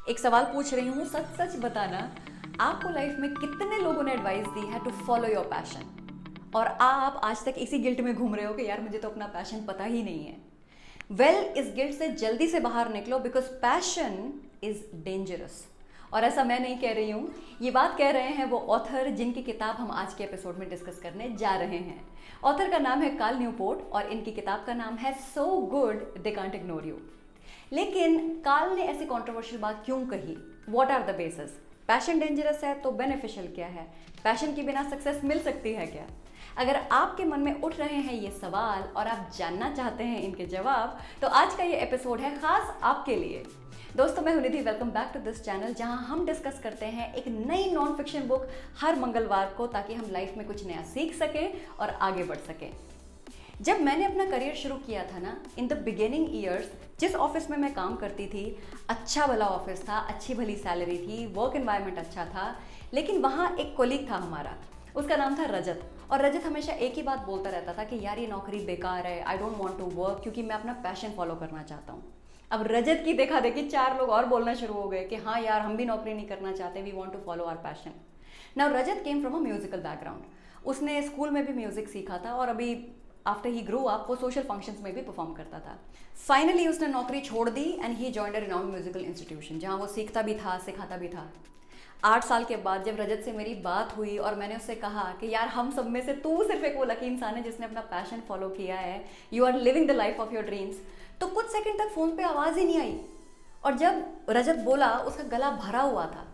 एक सवाल पूछ रही हूँ, सच सच बताना, आपको लाइफ में कितने लोगों ने एडवाइस दी है टू फॉलो योर पैशन और आप आज तक इसी गिल्ट में घूम रहे हो कि यार मुझे तो अपना पैशन पता ही नहीं है। इस गिल्ट से जल्दी से बाहर निकलो, बिकॉज पैशन इज डेंजरस। और ऐसा मैं नहीं कह रही हूँ, ये बात कह रहे हैं वो ऑथर जिनकी किताब हम आज के एपिसोड में डिस्कस करने जा रहे हैं। ऑथर का नाम है काल न्यूपोर्ट और इनकी किताब का नाम है so good they can't ignore you. लेकिन काल ने ऐसी कंट्रोवर्शियल बात क्यों कही? What are the basis? Passion dangerous है तो बेनिफिशियल क्या है? पैशन के बिना सक्सेस मिल सकती है क्या? अगर आपके मन में उठ रहे हैं ये सवाल और आप जानना चाहते हैं इनके जवाब, तो आज का ये एपिसोड है खास आपके लिए। दोस्तों, मैं हूं Nidhi. Welcome back to this channel, जहां हम डिस्कस करते हैं एक नई नॉन फिक्शन बुक हर मंगलवार को, ताकि हम लाइफ में कुछ नया सीख सकें और आगे बढ़ सकें। जब मैंने अपना करियर शुरू किया था ना, इन द बिगिनिंग ईयर्स, जिस ऑफिस में मैं काम करती थी, अच्छा भला ऑफिस था, अच्छी भली सैलरी थी, वर्क एनवायरनमेंट अच्छा था, लेकिन वहाँ एक कोलीग था हमारा, उसका नाम था रजत। और रजत हमेशा एक ही बात बोलता रहता था कि यार ये नौकरी बेकार है, I don't want to work, क्योंकि मैं अपना पैशन फॉलो करना चाहता हूँ। अब रजत की देखा देखी 4 लोग और बोलना शुरू हो गए कि हाँ यार, हम भी नौकरी नहीं करना चाहते, we want to follow our passion. Now Rajat came from a musical background. उसने स्कूल में भी म्यूजिक सीखा था और अभी आफ्टर ही ग्रो अप वो सोशल फंक्शंस में भी परफॉर्म करता था। फाइनली उसने नौकरी छोड़ दी and he joined a renowned musical institution, जहाँ वो सीखता भी था, सिखाता भी था। 8 साल के बाद जब रजत से मेरी बात हुई और मैंने उससे कहा कि यार, हम सब में से तू सिर्फ एक वो लकी इंसान है जिसने अपना पैशन फॉलो किया है, you are living the life of your dreams, तो कुछ सेकंड तक फोन पे आवाज़ ही नहीं आई। और जब रजत बोला, उसका गला भरा हुआ था।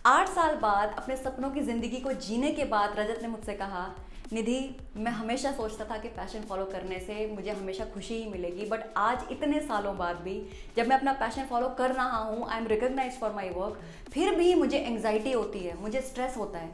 8 साल बाद अपने सपनों की ज़िंदगी को जीने के बाद रजत ने मुझसे कहा, निधि, मैं हमेशा सोचता था कि पैशन फॉलो करने से मुझे हमेशा खुशी ही मिलेगी, बट आज इतने सालों बाद भी जब मैं अपना पैशन फॉलो कर रहा हूँ, I am recognise for my work, फिर भी मुझे एंग्जाइटी होती है, मुझे स्ट्रेस होता है।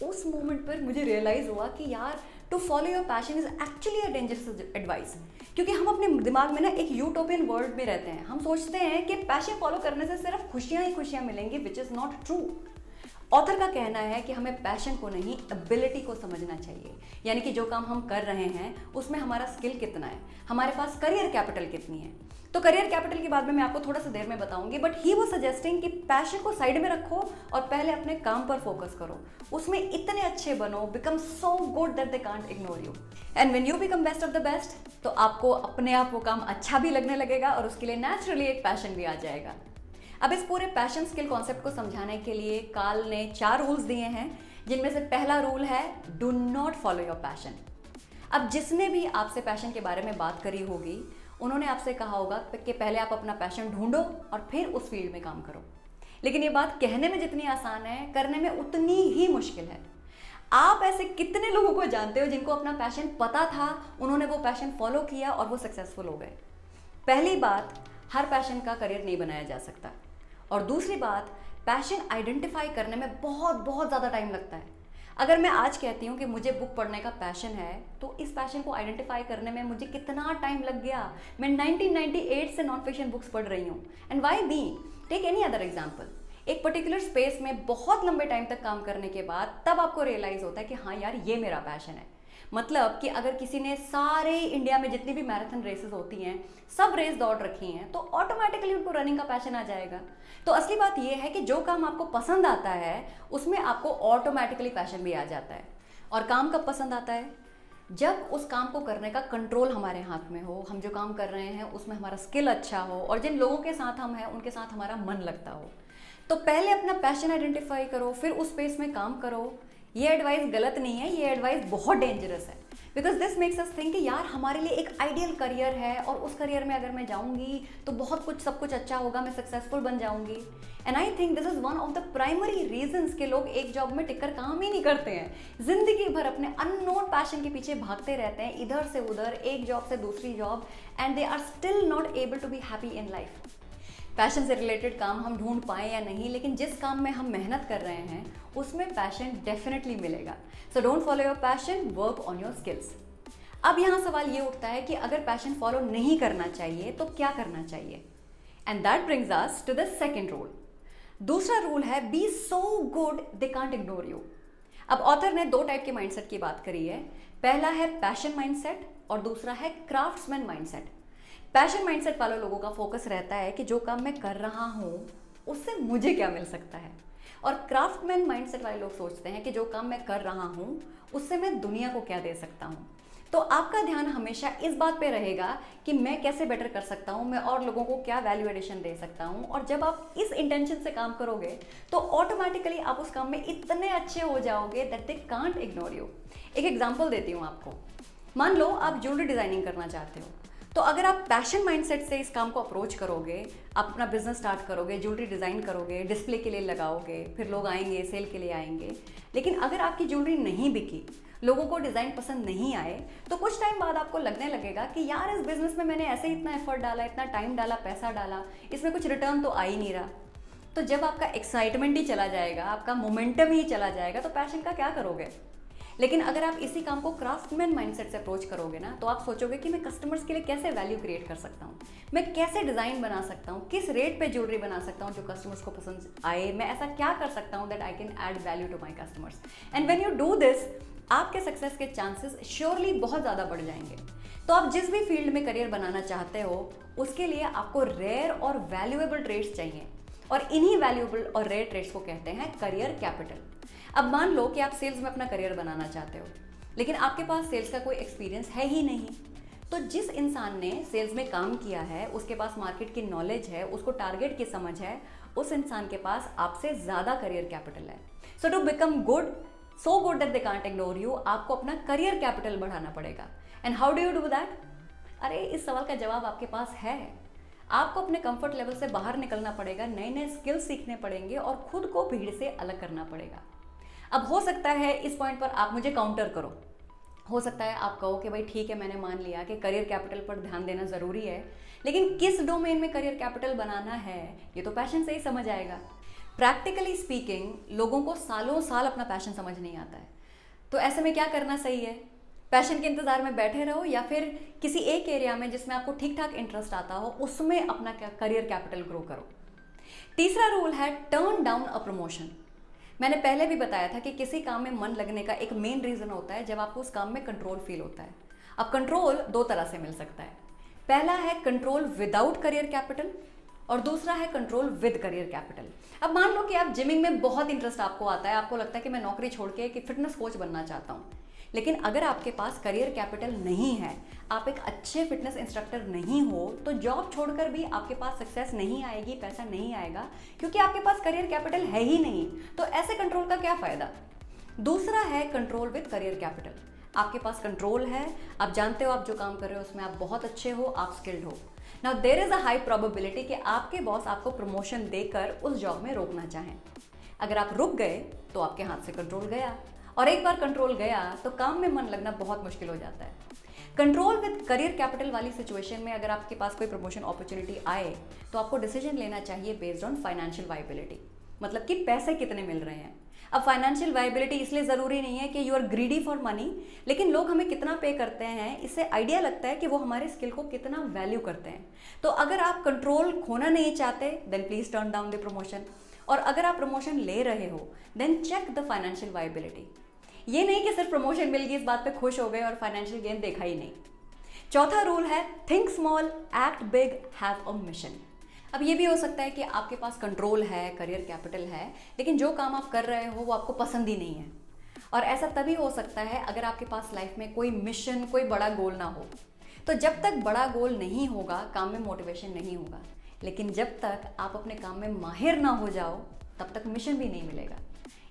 उस मोमेंट पर मुझे रियलाइज़ हुआ कि यार, to follow your passion is actually a dangerous advice. क्योंकि हम अपने दिमाग में ना एक यूटोपियन वर्ल्ड में रहते हैं। हम सोचते हैं कि पैशन फॉलो करने से सिर्फ खुशियाँ ही खुशियाँ मिलेंगी, which is not true. Author का कहना है कि हमें पैशन को नहीं, एबिलिटी को समझना चाहिए। यानी कि जो काम हम कर रहे हैं उसमें हमारा स्किल कितना है, हमारे पास करियर कैपिटल कितनी है। तो करियर कैपिटल के बाद में मैं आपको थोड़ा सा देर में बताऊंगी, बट ही वो सजेस्टिंग कि पैशन को साइड में रखो और पहले अपने काम पर फोकस करो, उसमें इतने अच्छे बनो, become so good that they can't ignore you. And when you become best of the best, तो आपको अपने आप वो काम अच्छा भी लगने लगेगा और उसके लिए नेचुरली एक पैशन भी आ जाएगा। अब इस पूरे पैशन स्किल कॉन्सेप्ट को समझाने के लिए काल ने 4 रूल्स दिए हैं, जिनमें से पहला रूल है do not follow your passion. अब जिसने भी आपसे पैशन के बारे में बात करी होगी, उन्होंने आपसे कहा होगा कि पहले आप अपना पैशन ढूंढो और फिर उस फील्ड में काम करो। लेकिन ये बात कहने में जितनी आसान है, करने में उतनी ही मुश्किल है। आप ऐसे कितने लोगों को जानते हो जिनको अपना पैशन पता था, उन्होंने वो पैशन फॉलो किया और वो सक्सेसफुल हो गए? पहली बात, हर पैशन का करियर नहीं बनाया जा सकता। और दूसरी बात, पैशन आइडेंटिफाई करने में बहुत बहुत ज़्यादा टाइम लगता है। अगर मैं आज कहती हूँ कि मुझे बुक पढ़ने का पैशन है, तो इस पैशन को आइडेंटिफाई करने में मुझे कितना टाइम लग गया। मैं 1998 से नॉन फिक्शन बुक्स पढ़ रही हूँ। And why me? Take any other example. एक पर्टिकुलर स्पेस में बहुत लंबे टाइम तक काम करने के बाद तब आपको रियलाइज़ होता है कि हाँ यार, ये मेरा पैशन है। मतलब कि अगर किसी ने सारे इंडिया में जितनी भी मैराथन रेसेस होती हैं, सब रेस दौड़ रखी हैं, तो ऑटोमेटिकली उनको रनिंग का पैशन आ जाएगा। तो असली बात यह है कि जो काम आपको पसंद आता है, उसमें आपको ऑटोमेटिकली पैशन भी आ जाता है। और काम कब पसंद आता है? जब उस काम को करने का कंट्रोल हमारे हाथ में हो, हम जो काम कर रहे हैं उसमें हमारा स्किल अच्छा हो और जिन लोगों के साथ हम हैं उनके साथ हमारा मन लगता हो। तो पहले अपना पैशन आइडेंटिफाई करो, फिर उस स्पेस में काम करो। ये एडवाइस गलत नहीं है, ये एडवाइस बहुत डेंजरस है, because this makes us think कि यार, हमारे लिए एक आइडियल करियर है और उस करियर में अगर मैं जाऊंगी तो बहुत कुछ, सब कुछ अच्छा होगा, मैं सक्सेसफुल बन जाऊंगी। And I think this is one of the primary reasons कि लोग एक जॉब में टिककर काम ही नहीं करते हैं, जिंदगी भर अपने अननोन पैशन के पीछे भागते रहते हैं, इधर से उधर, एक जॉब से दूसरी job, and they are still not able to be happy in life. Passion से रिलेटेड काम हम ढूंढ पाए या नहीं, लेकिन जिस काम में हम मेहनत कर रहे हैं उसमें पैशन डेफिनेटली मिलेगा। So don't follow your passion, work on your skills. अब यहाँ सवाल ये उठता है कि अगर पैशन फॉलो नहीं करना चाहिए तो क्या करना चाहिए? And that brings us to the second rule. दूसरा रूल है be so good they can't ignore you. अब ऑथर ने 2 टाइप के माइंडसेट की बात करी है। पहला है पैशन माइंडसेट और दूसरा है क्राफ्ट्समैन माइंडसेट। पैशन माइंडसेट वाले लोगों का फोकस रहता है कि जो काम मैं कर रहा हूँ उससे मुझे क्या मिल सकता है। और क्राफ्टमैन माइंडसेट वाले लोग सोचते हैं कि जो काम मैं कर रहा हूँ उससे मैं दुनिया को क्या दे सकता हूँ। तो आपका ध्यान हमेशा इस बात पे रहेगा कि मैं कैसे बेटर कर सकता हूँ, मैं और लोगों को क्या वैल्यू एडिशन दे सकता हूँ। और जब आप इस इंटेंशन से काम करोगे तो ऑटोमेटिकली आप उस काम में इतने अच्छे हो जाओगे that they can't ignore you. एक एग्जांपल देती हूँ आपको। मान लो आप ज्वेलरी डिजाइनिंग करना चाहते हो, तो अगर आप पैशन माइंडसेट से इस काम को अप्रोच करोगे, आप अपना बिजनेस स्टार्ट करोगे, ज्वेलरी डिज़ाइन करोगे, डिस्प्ले के लिए लगाओगे, फिर लोग आएंगे, सेल के लिए आएंगे, लेकिन अगर आपकी ज्वेलरी नहीं बिकी, लोगों को डिज़ाइन पसंद नहीं आए, तो कुछ टाइम बाद आपको लगने लगेगा कि यार इस बिज़नेस में मैंने ऐसे इतना एफर्ट डाला, इतना टाइम डाला, पैसा डाला, इसमें कुछ रिटर्न तो आ ही नहीं रहा। तो जब आपका एक्साइटमेंट ही चला जाएगा, आपका मोमेंटम ही चला जाएगा, तो पैशन का क्या करोगे। लेकिन अगर आप इसी काम को क्राफ्टमैन माइंडसेट से अप्रोच करोगे ना, तो आप सोचोगे कि मैं कस्टमर्स के लिए कैसे वैल्यू क्रिएट कर सकता हूँ, मैं कैसे डिज़ाइन बना सकता हूँ, किस रेट पे ज्वेलरी बना सकता हूँ जो कस्टमर्स को पसंद आए, मैं ऐसा क्या कर सकता हूँ that I can add value to my customers. And when you do this, आपके सक्सेस के चांसेस श्योरली बहुत ज़्यादा बढ़ जाएंगे। तो आप जिस भी फील्ड में करियर बनाना चाहते हो, उसके लिए आपको रेयर और वैल्यूएबल ट्रेड्स चाहिए, और इन्हीं वैल्यूएबल और रेयर ट्रेड्स को कहते हैं करियर कैपिटल। अब मान लो कि आप सेल्स में अपना करियर बनाना चाहते हो, लेकिन आपके पास सेल्स का कोई एक्सपीरियंस है ही नहीं। तो जिस इंसान ने सेल्स में काम किया है, उसके पास मार्केट की नॉलेज है, उसको टारगेट की समझ है, उस इंसान के पास आपसे ज़्यादा करियर कैपिटल है। So to become good, so good that they can't ignore you, आपको अपना करियर कैपिटल बढ़ाना पड़ेगा। And how do you do that? अरे इस सवाल का जवाब आपके पास है। आपको अपने कंफर्ट लेवल से बाहर निकलना पड़ेगा, नए नए स्किल्स सीखने पड़ेंगे और खुद को भीड़ से अलग करना पड़ेगा। अब हो सकता है इस पॉइंट पर आप मुझे काउंटर करो, हो सकता है आप कहो कि भाई ठीक है, मैंने मान लिया कि करियर कैपिटल पर ध्यान देना ज़रूरी है, लेकिन किस डोमेन में करियर कैपिटल बनाना है ये तो पैशन से ही समझ आएगा। प्रैक्टिकली स्पीकिंग, लोगों को सालों साल अपना पैशन समझ नहीं आता है। तो ऐसे में क्या करना सही है? पैशन के इंतज़ार में बैठे रहो, या फिर किसी एक एरिया में जिसमें आपको ठीक ठाक इंटरेस्ट आता हो उसमें अपना करियर कैपिटल ग्रो करो। तीसरा रूल है टर्न डाउन अ प्रमोशन। मैंने पहले भी बताया था कि किसी काम में मन लगने का एक मेन रीज़न होता है जब आपको उस काम में कंट्रोल फील होता है। अब कंट्रोल दो तरह से मिल सकता है। पहला है कंट्रोल विदाउट करियर कैपिटल, और दूसरा है कंट्रोल विद करियर कैपिटल। अब मान लो कि आप जिमिंग में बहुत इंटरेस्ट आपको आता है, आपको लगता है कि मैं नौकरी छोड़ के कि फिटनेस कोच बनना चाहता हूँ, लेकिन अगर आपके पास करियर कैपिटल नहीं है, आप एक अच्छे फिटनेस इंस्ट्रक्टर नहीं हो, तो जॉब छोड़कर भी आपके पास सक्सेस नहीं आएगी, पैसा नहीं आएगा, क्योंकि आपके पास करियर कैपिटल है ही नहीं। तो ऐसे कंट्रोल का क्या फ़ायदा? दूसरा है कंट्रोल विद करियर कैपिटल। आपके पास कंट्रोल है, आप जानते हो आप जो काम कर रहे हो उसमें आप बहुत अच्छे हो, आप स्किल्ड हो। Now there is a high probability कि आपके बॉस आपको प्रमोशन देकर उस जॉब में रोकना चाहें। अगर आप रुक गए तो आपके हाथ से कंट्रोल गया, और एक बार कंट्रोल गया तो काम में मन लगना बहुत मुश्किल हो जाता है। कंट्रोल विद करियर कैपिटल वाली सिचुएशन में अगर आपके पास कोई प्रमोशन अपॉर्चुनिटी आए तो आपको डिसीजन लेना चाहिए बेस्ड ऑन फाइनेंशियल वाइबिलिटी, मतलब कि पैसे कितने मिल रहे हैं। अब फाइनेंशियल वाइबिलिटी इसलिए ज़रूरी नहीं है कि you are greedy for money, लेकिन लोग हमें कितना पे करते हैं इससे आइडिया लगता है कि वो हमारे स्किल को कितना वैल्यू करते हैं। तो अगर आप कंट्रोल खोना नहीं चाहते then please turn down the promotion, और अगर आप प्रमोशन ले रहे हो then check the financial viability. ये नहीं कि सिर्फ प्रमोशन मिल गई इस बात पे खुश हो गए और फाइनेंशियल गेन देखा ही नहीं। चौथा रूल है think small, act big, have a mission. अब ये भी हो सकता है कि आपके पास कंट्रोल है, करियर कैपिटल है, लेकिन जो काम आप कर रहे हो वो आपको पसंद ही नहीं है। और ऐसा तभी हो सकता है अगर आपके पास लाइफ में कोई मिशन, कोई बड़ा गोल ना हो। तो जब तक बड़ा गोल नहीं होगा काम में मोटिवेशन नहीं होगा, लेकिन जब तक आप अपने काम में माहिर ना हो जाओ तब तक मिशन भी नहीं मिलेगा।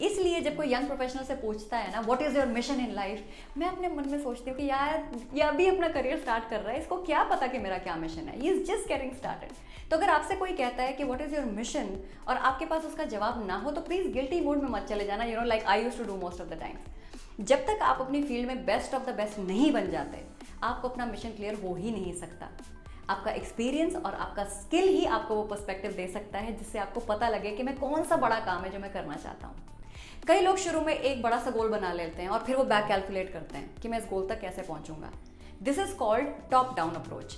इसलिए जब कोई यंग प्रोफेशनल से पूछता है ना what is your mission in life, मैं अपने मन में सोचती हूँ कि यार ये अभी अपना करियर स्टार्ट कर रहा है, इसको क्या पता कि मेरा क्या मिशन है, he is just getting started. तो अगर आपसे कोई कहता है कि व्हाट इज़ योर मिशन और आपके पास उसका जवाब ना हो तो प्लीज़ गिल्टी मूड में मत चले जाना, like I used to do most of the times. जब तक आप अपनी फील्ड में बेस्ट ऑफ द बेस्ट नहीं बन जाते, आपको अपना मिशन क्लियर हो ही नहीं सकता। आपका एक्सपीरियंस और आपका स्किल ही आपको वो पर्सपेक्टिव दे सकता है जिससे आपको पता लगे कि मैं कौन सा बड़ा काम है जो मैं करना चाहता हूँ। कई लोग शुरू में एक बड़ा सा गोल बना लेते हैं और फिर वो बैक कैलकुलेट करते हैं कि मैं इस गोल तक कैसे पहुंचूंगा। This is called top down approach.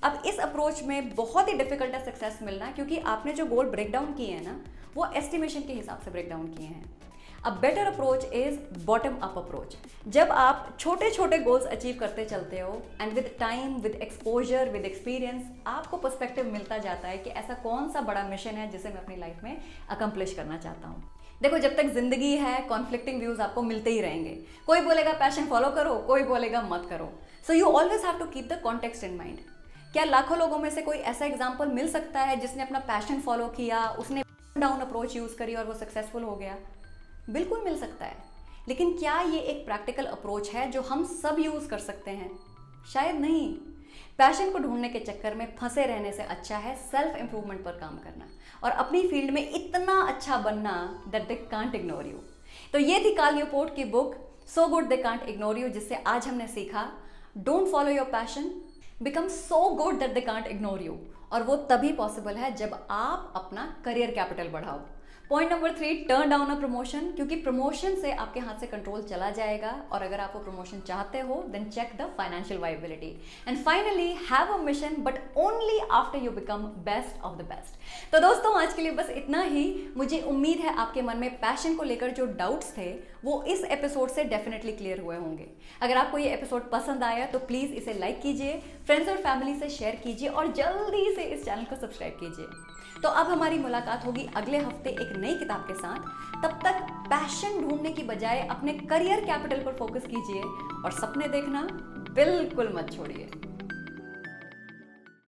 अब इस अप्रोच में बहुत ही डिफिकल्ट है सक्सेस मिलना, क्योंकि आपने जो गोल ब्रेक डाउन किए हैं ना वो एस्टिमेशन के हिसाब से ब्रेक डाउन किए हैं। A better approach is bottom up approach. जब आप छोटे छोटे गोल्स अचीव करते चलते हो and with time, with exposure, with experience आपको पर्सपेक्टिव मिलता जाता है कि ऐसा कौन सा बड़ा मिशन है जिसे मैं अपनी लाइफ में अकम्प्लिश करना चाहता हूँ। देखो, जब तक जिंदगी है कॉन्फ्लिक्टिंग व्यूज आपको मिलते ही रहेंगे। कोई बोलेगा पैशन फॉलो करो, कोई बोलेगा मत करो। So you always have to keep the context in mind. क्या लाखों लोगों में से कोई ऐसा एग्जाम्पल मिल सकता है जिसने अपना पैशन फॉलो किया, उसने डाउन अप्रोच यूज करी और वो सक्सेसफुल हो गया? बिल्कुल मिल सकता है, लेकिन क्या ये एक प्रैक्टिकल अप्रोच है जो हम सब यूज कर सकते हैं? शायद नहीं। पैशन को ढूंढने के चक्कर में फंसे रहने से अच्छा है सेल्फ इंप्रूवमेंट पर काम करना और अपनी फील्ड में इतना अच्छा बनना that they can't ignore you. तो ये थी कार्ल न्यूपोर्ट की book so good they can't ignore you, जिससे आज हमने सीखा don't follow your passion, become so good that they can't ignore you. और वो तभी पॉसिबल है जब आप अपना करियर कैपिटल बढ़ाओ। पॉइंट नंबर 3, टर्न डाउन अ प्रमोशन, क्योंकि प्रमोशन से आपके हाथ से कंट्रोल चला जाएगा और अगर आप वो प्रमोशन चाहते हो then check the financial viability. And finally have a mission but only after you become best of the best. तो दोस्तों, आज के लिए बस इतना ही। मुझे उम्मीद है आपके मन में पैशन को लेकर जो डाउट्स थे वो इस एपिसोड से डेफिनेटली क्लियर हुए होंगे। अगर आपको ये एपिसोड पसंद आया तो प्लीज़ इसे लाइक कीजिए, फ्रेंड्स और फैमिली से शेयर कीजिए और जल्दी से इस चैनल को सब्सक्राइब कीजिए। तो अब हमारी मुलाकात होगी अगले हफ्ते एक नई किताब के साथ। तब तक पैशन ढूंढने की बजाय अपने करियर कैपिटल पर फोकस कीजिए और सपने देखना बिल्कुल मत छोड़िए।